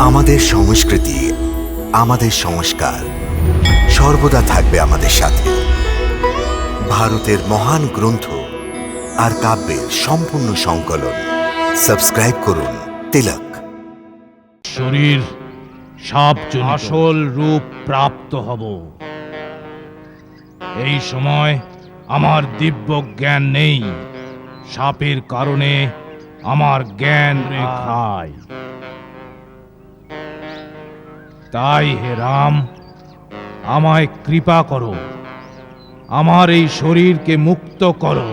আমাদের সংস্কৃতি, আমাদের সংস্কার সর্বদা থাকবে আমাদের সাথে। ভারতের মহান গ্রন্থ আর কাব্যের সম্পূর্ণ সংকলন। সাবস্ক্রাইব করুন তিলক। শরীর সাপজনিত আসল রূপ প্রাপ্ত হব। এই সময় আমার দিব্য জ্ঞান নেই। সাপের কারণে আমার জ্ঞান রেখায়। তাই হে রাম, আমায় কৃপা করো, আমার এই শরীরকে মুক্ত করো।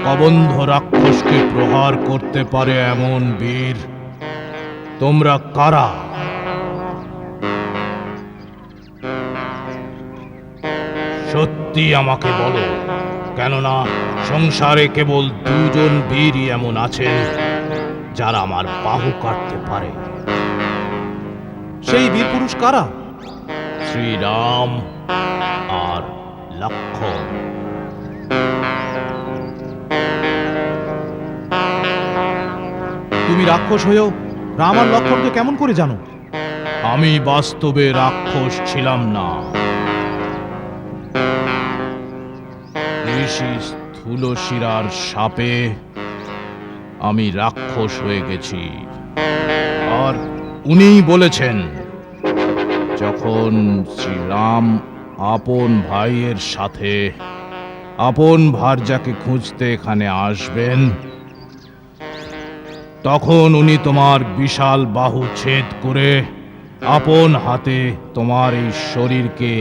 কবন্ধ রাক্ষসকে প্রহার করতে পারে এমন বীর তোমরা কারা? সত্যি আমাকে বলো, কেননা সংসারে কেবল দুজন বীরই এমন আছেন যারা আমার বাহু কাটতে পারে। সেই বীর পুরুষ কারা? শ্রীরাম আর লক্ষ্মণ। তুমি রাক্ষস হয়েও রাম আর লক্ষ্মণকে কেমন করে জানো? আমি বাস্তবে রাক্ষস ছিলাম না। ঋষি স্থূলশিরার শাপে আমি রাক্ষস হয়ে গেছি। আর উনিই বলেছেন, যখন শ্রীরাম আপন ভাইয়ের সাথে আপন ভার্যাকে খুঁজতে এখানে আসবেন, তখন উনি তোমার বিশাল বাহু ছেদ করে আপন হাতে তোমার এই শরীরকে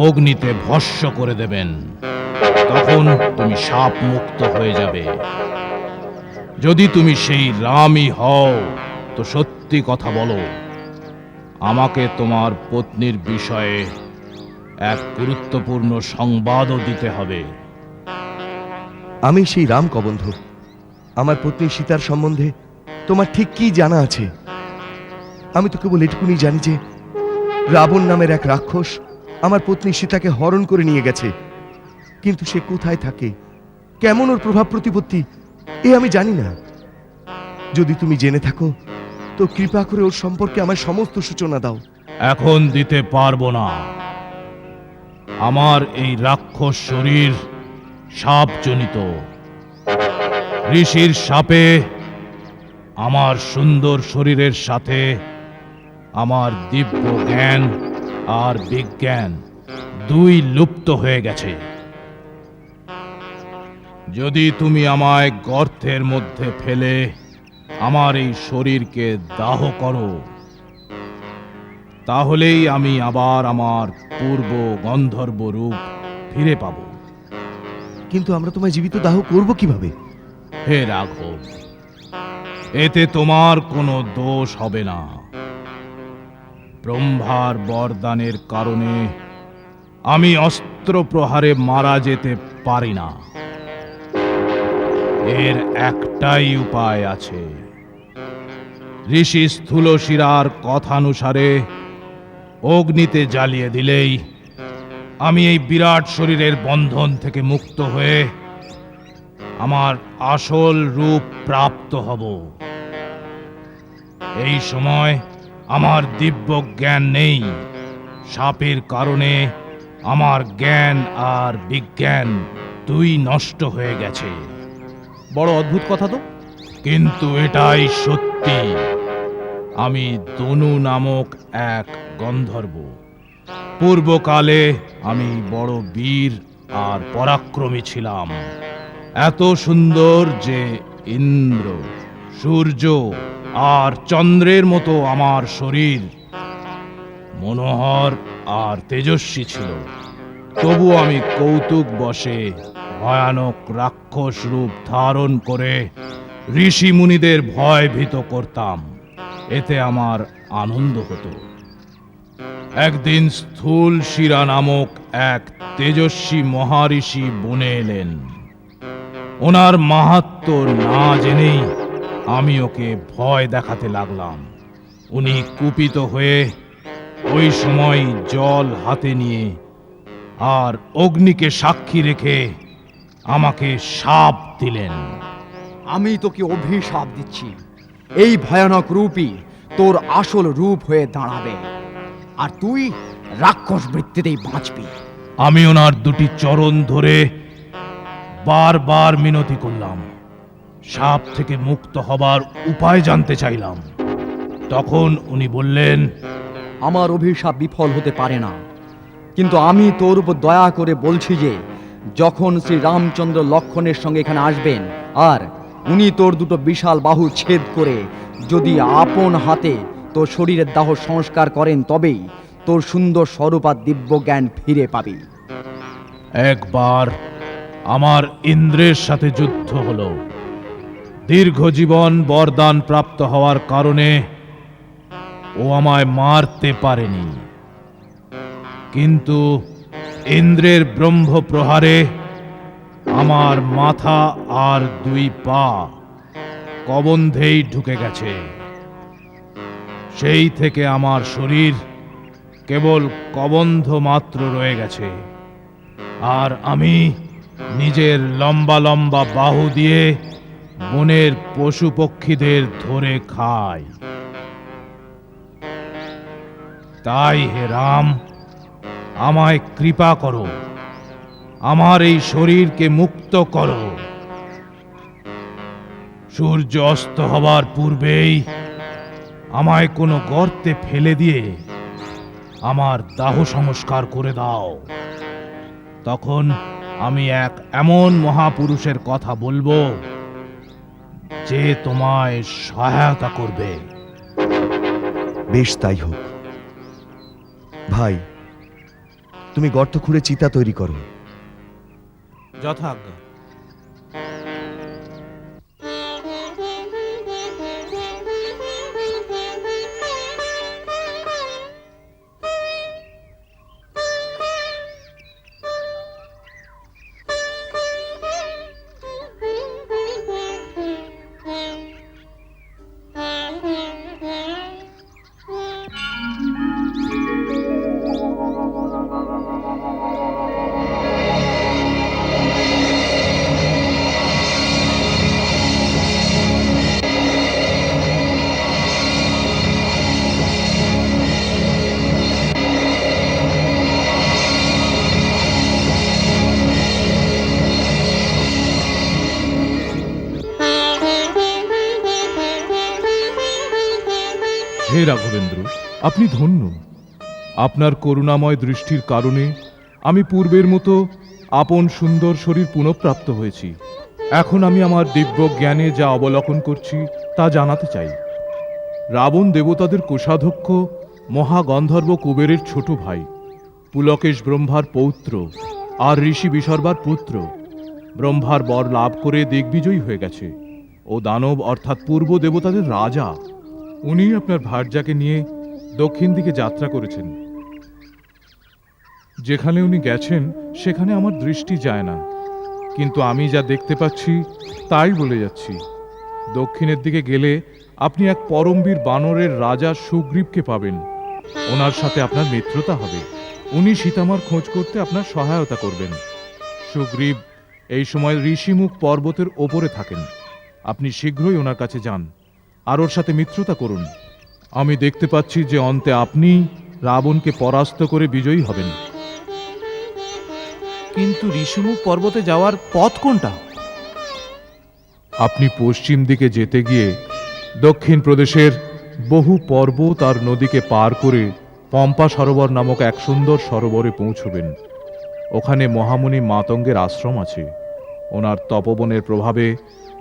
অগ্নিতে ভস্ম করে দেবেন। তখন তুমি শাপ মুক্ত হয়ে যাবে। যদি তুমি সেই রামই হও, তো সত্যি কথা বলো, আমাকে তোমার পত্নীর বিষয়ে এক গুরুত্বপূর্ণ সংবাদও দিতে হবে। আমি সেই রাম কবন্ধ। আমার পত্নী সীতার সম্বন্ধে তোমার ঠিক কি জানা আছে? আমি তো কেবল এটুকুনি জানি যে রাবণ নামের এক রাক্ষস আমার পত্নী সীতাকে হরণ করে নিয়ে গেছে। কিন্তু সে কোথায় থাকে, কেমন ওর প্রভাব প্রতিপত্তি, এ আমি জানি না। যদি তুমি জেনে থাকো তো কৃপা করে ওর সম্পর্কে আমার সমস্ত সূচনা দাও। এখন দিতে পারবো না। আমার এই রাক্ষস শরীর সাপজনিত। ঋষির শাপে আমার সুন্দর শরীরের সাথে আমার দিব্য জ্ঞান আর বিজ্ঞান দুই লুপ্ত হয়ে গেছে। যদি তুমি আমায় গর্তের মধ্যে ফেলে আমার এই শরীরকে দাহ করো, তাহলেই আমি আবার আমার পূর্ব গন্ধর্ব রূপ ফিরে পাব। কিন্তু আমরা তোমায় জীবিত দাহ করব কিভাবে? হে রাঘব, এতে তোমার কোনো দোষ হবে না। ব্রহ্মার বরদানের কারণে আমি অস্ত্র প্রহারে মারা যেতে পারি না। এর একটাই উপায় আছে। ঋষি স্থূলশিরার কথানুসারে অগ্নিতে জ্বালিয়ে দিলেই আমি এই বিরাট শরীরের বন্ধন থেকে মুক্ত হয়ে আমার আসল রূপ প্রাপ্ত হব। এই সময় আমার দিব্য জ্ঞান নেই। শাপের কারণে আমার জ্ঞান আর বিজ্ঞান দুই নষ্ট হয়ে গেছে। বড় অদ্ভুত কথা তো। কিন্তু এটাই সত্যি। আমি তনু নামক এক গন্ধর্ব। পূর্বকালে আমি বড় বীর আর পরাক্রমী ছিলাম, এত সুন্দর যে ইন্দ্র, সূর্য আর চন্দ্রের মতো আমার শরীর মনোহর আর তেজস্বী ছিল। তবু আমি কৌতুক বশে ভয়ানক রাক্ষস রূপ ধারণ করে ঋষি মুনিদের ভয় ভীত করতাম। এতে আমার আনন্দ হতো। একদিন স্থূল শিরা নামক এক তেজস্বী মহারিষি বনে এলেন। ওনার মাহাত্ম্য না জেনেই আমি ওকে ভয় দেখাতে লাগলাম। উনি কুপিত হয়ে ওই সময় জল হাতে নিয়ে আর অগ্নিকে সাক্ষী রেখে আমাকে শাপ দিলেন। আমি তোকে অভিশাপ দিচ্ছি, এই ভয়ানক রূপই তোর আসল রূপ হয়ে দাঁড়াবে, আর তুই রাক্ষস বৃত্তিতেই বাঁচবি। আমি ওনার দুটি চরণ ধরে বারবার মিনতি করলাম। সাপ থেকে মুক্ত হবার উপায় জানতে চাইলাম। তখন উনি বললেন, আমার অভিশাপ বিফল হতে পারে না, কিন্তু আমি তোর উপর দয়া করে বলছি যে যখন শ্রী রামচন্দ্র লক্ষণের সঙ্গে এখানে আসবেন আর উনি তোর দুটো বিশাল বাহু ছেদ করে যদি আপন হাতে তোর শরীরের দাহ সংস্কার করেন, তবেই তোর সুন্দর স্বরূপ আর দিব্য জ্ঞান ফিরে পাবি। একবার আমার ইন্দ্রের সাথে যুদ্ধ হলো। দীর্ঘ জীবন বরদান প্রাপ্ত হওয়ার কারণে ও আমায় মারতে পারেনি, কিন্তু ইন্দ্রের ব্রহ্ম প্রহারে আমার মাথা আর দুই পা কবন্ধেই ঢুকে গেছে। সেই থেকে আমার শরীর কেবল কবন্ধ মাত্র রয়ে গেছে, আর আমি নিজের লম্বা লম্বা বাহু দিয়ে বনের পশু পক্ষীদের ধরে খাই। তাই হে রাম, আমায় কৃপা করো, আমার এই শরীরকে মুক্ত করো। সূর্য অস্ত হবার পূর্বেই আমায় কোনো গর্তে ফেলে দিয়ে আমার দাহ সংস্কার করে দাও। তখন আমি এক এমন মহাপুরুষের কথা বলবো যে তোমায় সহায়তা করবে। বেশ, তাই হোক। ভাই, তুমি গর্ত খুঁড়ে চিতা তৈরি করো। যথাজ্ঞা। হে রাঘবেন্দ্র, আপনি ধন্য। আপনার করুণাময় দৃষ্টির কারণে আমি পূর্বের মতো আপন সুন্দর শরীর পুনঃপ্রাপ্ত হয়েছি। এখন আমি আমার দিব্য জ্ঞানে যা অবলোকন করছি তা জানাতে চাই। রাবণ দেবতাদের কোষাধ্যক্ষ মহাগন্ধর্ব কুবেরের ছোট ভাই, পুলকেশ ব্রহ্মার পৌত্র আর ঋষি বিসর্বার পুত্র। ব্রহ্মার বর লাভ করে দিগ্বিজয়ী হয়ে গেছে ও দানব অর্থাৎ পূর্ব দেবতাদের রাজা। উনি আপনার ভার্যাকে নিয়ে দক্ষিণ দিকে যাত্রা করেছেন। যেখানে উনি গেছেন সেখানে আমার দৃষ্টি যায় না, কিন্তু আমি যা দেখতে পাচ্ছি তাই বলে যাচ্ছি। দক্ষিণের দিকে গেলে আপনি এক পরমবীর বানরের রাজা সুগ্রীবকে পাবেন। ওনার সাথে আপনার মিত্রতা হবে। উনি সীতামার খোঁজ করতে আপনার সহায়তা করবেন। সুগ্রীব এই সময় ঋষিমুখ পর্বতের ওপরে থাকেন। আপনি শীঘ্রই ওনার কাছে যান আর ওর সাথে মিত্রতা করুন। আমি দেখতে পাচ্ছি যে অন্তে আপনি রাবণকে পরাস্ত করে বিজয়ী হবেন। কিন্তু ঋষিমুখ পর্বতে যাওয়ার পথ কোনটা? আপনি পশ্চিম দিকে যেতে গিয়ে দক্ষিণ প্রদেশের বহু পর্বত আর নদীকে পার করে পম্পা সরোবর নামক এক সুন্দর সরোবরে পৌঁছবেন। ওখানে মহামুনি মাতঙ্গের আশ্রম আছে। ওনার তপবনের প্রভাবে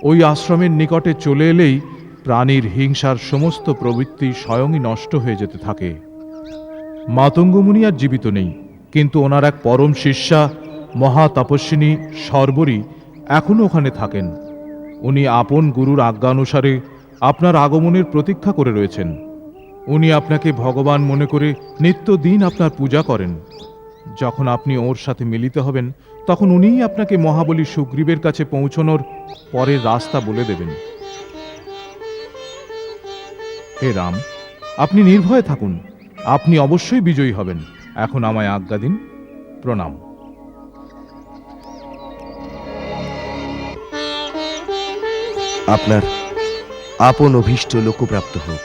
ওই আশ্রমের নিকটে চলে এলেই প্রাণীর হিংসার সমস্ত প্রবৃত্তি স্বয়ংই নষ্ট হয়ে যেতে থাকে। মাতঙ্গমুনি আর জীবিত নেই, কিন্তু ওনার এক পরম শিষ্যা মহাতপস্বিনী সর্বরী এখনও ওখানে থাকেন। উনি আপন গুরুর আজ্ঞানুসারে আপনার আগমনের প্রতীক্ষা করে রয়েছেন। উনি আপনাকে ভগবান মনে করে নিত্যদিন আপনার পূজা করেন। যখন আপনি ওর সাথে মিলিত হবেন তখন উনিই আপনাকে মহাবলী সুগ্রীবের কাছে পৌঁছনোর পরের রাস্তা বলে দেবেন। হে রাম, আপনি নির্ভয়ে থাকুন। আপনি অবশ্যই বিজয়ী হবেন। এখন আমায় আজ্ঞা দিন। প্রণাম। আপনার আপন অভীষ্ট লোকপ্রাপ্ত হোক।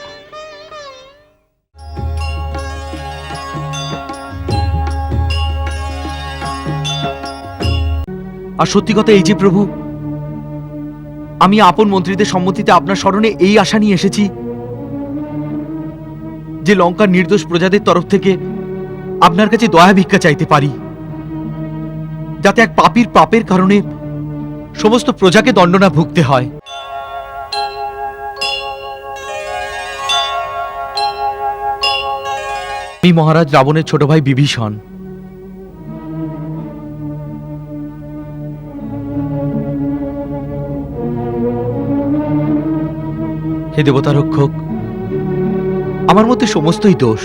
আর সত্যি কথা এই যে প্রভু, আমি আপন মন্ত্রীদের সম্মতিতে আপনার স্মরণে এই আশা নিয়ে এসেছি যে লঙ্কার নির্দোষ প্রজাদের তরফ থেকে আপনার কাছে দয়া ভিক্ষা চাইতে পারি, যাতে এক পাপীর পাপের কারণে সমস্ত প্রজাকে দণ্ড না ভুগতে হয়। আমি মহারাজ রাবণের ছোট ভাই বিভীষণ। হে দেবতা রক্ষক, আমার মধ্যে সমস্তই দোষ।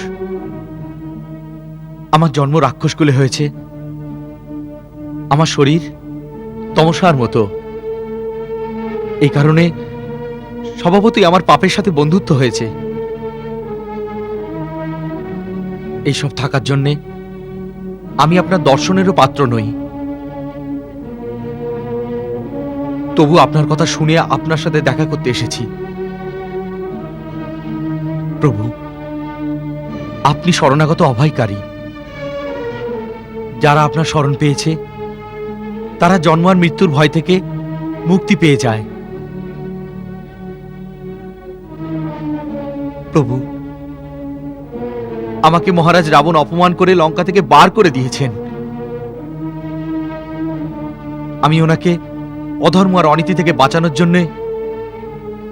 আমার জন্ম রাক্ষসকুলে হয়েছে। আমার শরীর তমসার মতো। এই কারণে স্বভাবতই আমার পাপের সাথে বন্ধুত্ব হয়েছে। এইসব থাকার জন্যে আমি আপনার দর্শনেরও পাত্র নই। তবু আপনার কথা শুনে আপনার সাথে দেখা করতে এসেছি। প্রভু, আপনি শরণাগত অভয়কারী। যারা আপনার শরণ পেয়েছে তারা জন্ম আর মৃত্যুর ভয় থেকে মুক্তি পেয়ে যায়। প্রভু, আমাকে মহারাজ রাবণ অপমান করে লঙ্কা থেকে বার করে দিয়েছেন। আমি ওনাকে অধর্ম আর অনীতি থেকে বাঁচানোর জন্য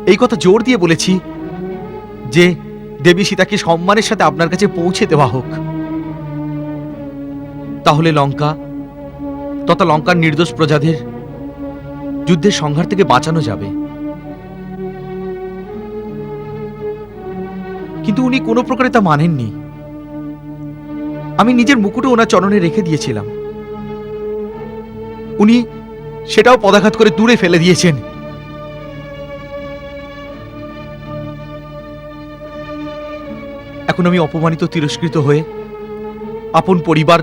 এই কথা জোর দিয়ে বলেছি যে দেবী সীতাকে সম্মানের সাথে আপনার কাছে পৌঁছে দেওয়া হোক। তাহলে লঙ্কা তথা লঙ্কার নির্দোষ প্রজাদের যুদ্ধের সংঘাত থেকে বাঁচানো যাবে। কিন্তু উনি কোনো প্রকারে তা মানেননি। আমি নিজের মুকুটও ওনার চরণে রেখে দিয়েছিলাম। উনি সেটাও পদাঘাত করে দূরে ফেলে দিয়েছেন। এখন আমি অপমানিত তিরস্কৃত হয়ে আপন পরিবার,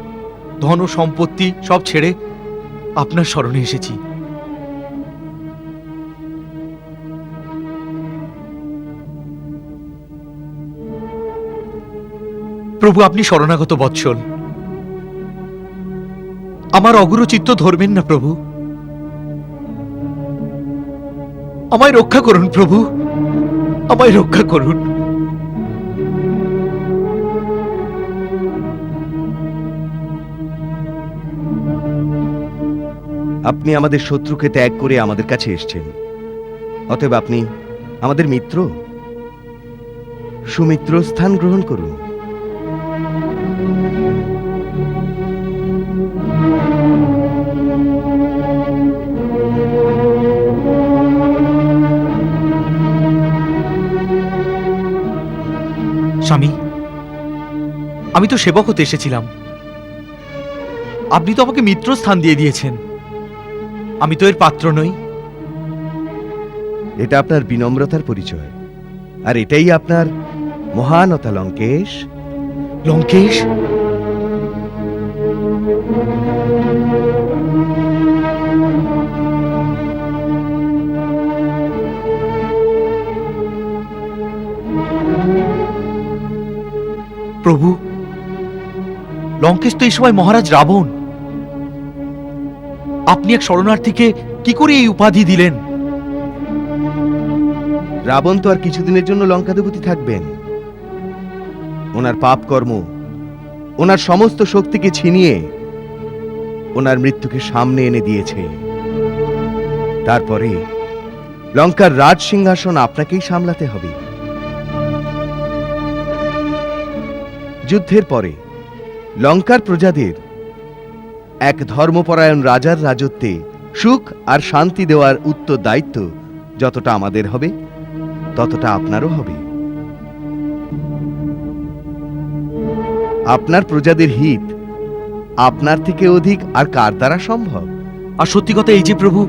ধন ও সম্পত্তি সব ছেড়ে আপনার শরণে এসেছি। প্রভু, আপনি শরণাগত বৎসল। আমার অগুরু চিত্ত ধরবেন না প্রভু। আমায় রক্ষা করুন প্রভু, আমায় রক্ষা করুন। আপনি আমাদের শত্রুকে ত্যাগ করে আমাদের কাছে এসেছেন, অতএব আপনি আমাদের মিত্র। সুমিত্র স্থান গ্রহণ করুন। স্বামী, আমি তো সেবক হতে এসেছিলাম, আপনি তো আমাকে মিত্র স্থান দিয়ে দিয়েছেন। আমি তো এর পাত্র নই। এটা আপনার বিনম্রতার পরিচয়, আর এটাই আপনার মহানতা লঙ্কেশ। লঙ্কেশ, প্রভু, লঙ্কেশ তো এই সময় মহারাজ রাবণ। আপনি এক শরণার্থীকে কি করে এই উপাধি দিলেন? রাবণ তো আর কিছুদিনের জন্য লঙ্কাধিপতি থাকবেন। ওনার পাপ কর্ম ওনার সমস্ত শক্তিকে ছিনিয়ে ওনার মৃত্যুকে সামনে এনে দিয়েছে। তারপরে লঙ্কার রাজ সিংহাসন আপনাকেই সামলাতে হবে। যুদ্ধের পরে লঙ্কার প্রজাদের এক ধর্মপরায়ণ রাজার রাজত্বে সুখ আর শান্তি দেওয়ার উত্তরদায়িত্ব যতটা আমাদের হবে, ততটা আপনারও হবে। আপনার প্রজাদের হিত আপনার থেকে অধিক আর কার দ্বারা সম্ভব? আর সত্যি কথা এই যে প্রভু,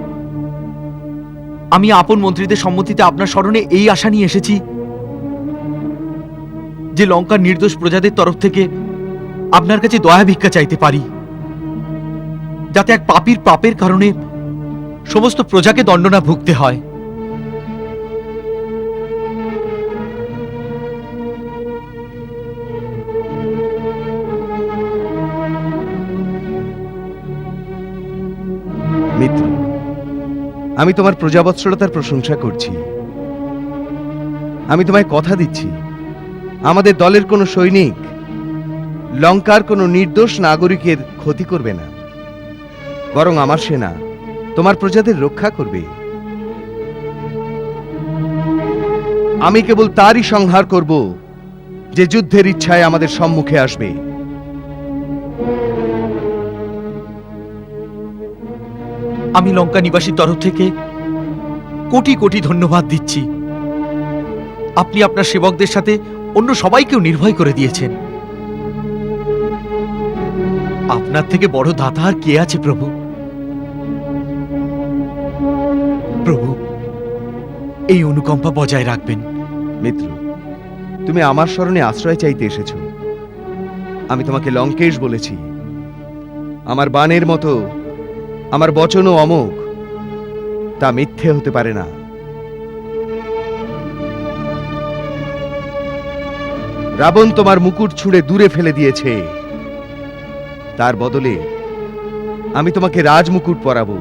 আমি আপন মন্ত্রীদের সম্মতিতে আপনার স্মরণে এই আশা নিয়ে এসেছি যে লঙ্কার নির্দোষ প্রজাদের তরফ থেকে আপনার কাছে দয়া ভিক্ষা চাইতে পারি, যাতে এক পাপীর পাপের কারণে সমস্ত প্রজাকে দণ্ড না ভুগতে হয়। মিত্র, আমি তোমার প্রজাবৎসলতার প্রশংসা করছি। আমি তোমায় কথা দিচ্ছি, আমাদের দলের কোনো সৈনিক লঙ্কার কোনো নির্দোষ নাগরিকের ক্ষতি করবে না, বরং আমার সেনা তোমার প্রজাদের রক্ষা করবে। আমি কেবল তারই সংহার করব যে যুদ্ধের ইচ্ছায় আমাদের সম্মুখে আসবে। আমি লঙ্কা নিবাসীর তরফ থেকে কোটি কোটি ধন্যবাদ দিচ্ছি। আপনি আপনার সেবকদের সাথে অন্য সবাইকেও নির্ভয় করে দিয়েছেন। আপনার থেকে বড় দাতা আর কে আছে প্রভু? প্রভু, এই অনুকম্পা বজায় রাখবেন। মিত্র, তুমি আমার শরণে আশ্রয় চাইতে এসেছো। আমি তোমাকে লঙ্কেশ বলেছি। আমার বাণের মতো আমার বচনও অমোঘ, তা মিথ্যে হতে পারে না। রাবণ তোমার মুকুট ছুঁড়ে দূরে ফেলে দিয়েছে, তার বদলে আমি তোমাকে রাজমুকুট পরাবো।